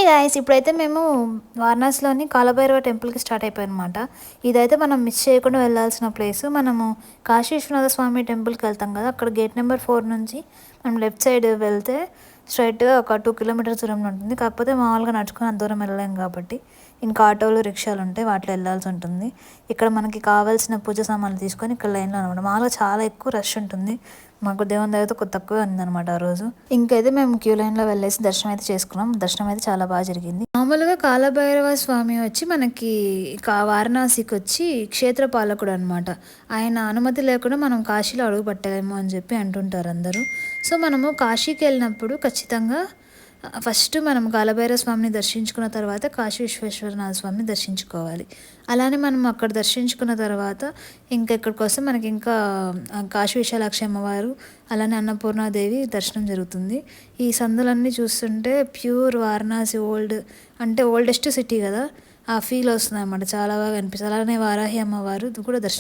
Guys ఇప్పుడైతే మేము వారణాసిలోని కాలభైరవ టెంపుల్కి స్టార్ట్ అయిపోయామన్నమాట. ఇదైతే మనం మిస్ చేయకుండా వెళ్ళాల్సిన ప్లేస్. మనము కాశీ విశ్వనాథ స్వామి టెంపుల్కి వెళ్తాం కదా, అక్కడ గేట్ నెంబర్ 4 నుంచి మనం లెఫ్ట్ సైడ్ వెళ్తే స్ట్రైట్గా ఒక 2 కిలోమీటర్స్ దూరంలో ఉంటుంది. కాకపోతే మామూలుగా నడుచుకొని అంత దూరం వెళ్ళలేం కాబట్టి ఇంకా ఆటోలు రిక్షాలు ఉంటాయి, వాటిలో వెళ్ళాల్సి ఉంటుంది. ఇక్కడ మనకి కావాల్సిన పూజ సామాన్లు తీసుకొని ఇక్కడ లైన్లో అనమాట. మామూలుగా చాలా ఎక్కువ రష్ ఉంటుంది. మాకు దేవుని దయతో కొద్ది తక్కువే ఉందన్నమాట ఆ రోజు. ఇంకైతే మేము క్యూ లైన్లో వెళ్ళేసి దర్శనం అయితే చేసుకున్నాం. దర్శనం అయితే చాలా బాగా జరిగింది. మామూలుగా కాలభైరవ స్వామి వచ్చి మనకి వారణాసికి వచ్చి క్షేత్ర పాలకుడు అనమాట. ఆయన అనుమతి లేకుండా మనం కాశీలో అడుగు పెట్టలేము అని చెప్పి అంటుంటారు అందరూ. సో మనము కాశీకి వెళ్ళినప్పుడు ఖచ్చితంగా ఫస్ట్ మనం కాలభైరవ స్వామిని దర్శించుకున్న తర్వాత కాశీ విశ్వేశ్వరనాథ స్వామిని దర్శించుకోవాలి. అలానే మనం అక్కడ దర్శించుకున్న తర్వాత ఇంకా ఇక్కడికి వస్తే మనకి ఇంకా కాశీ విశాలాక్షి అమ్మవారు అలానే అన్నపూర్ణాదేవి దర్శనం జరుగుతుంది. ఈ సందులన్నీ చూస్తుంటే ప్యూర్ వారణాసి ఓల్డెస్ట్ సిటీ కదా, ఆ ఫీల్ వస్తుంది అన్నమాట. చాలా బాగా అనిపిస్తుంది. అలానే వారాహి అమ్మవారు కూడా దర్శనం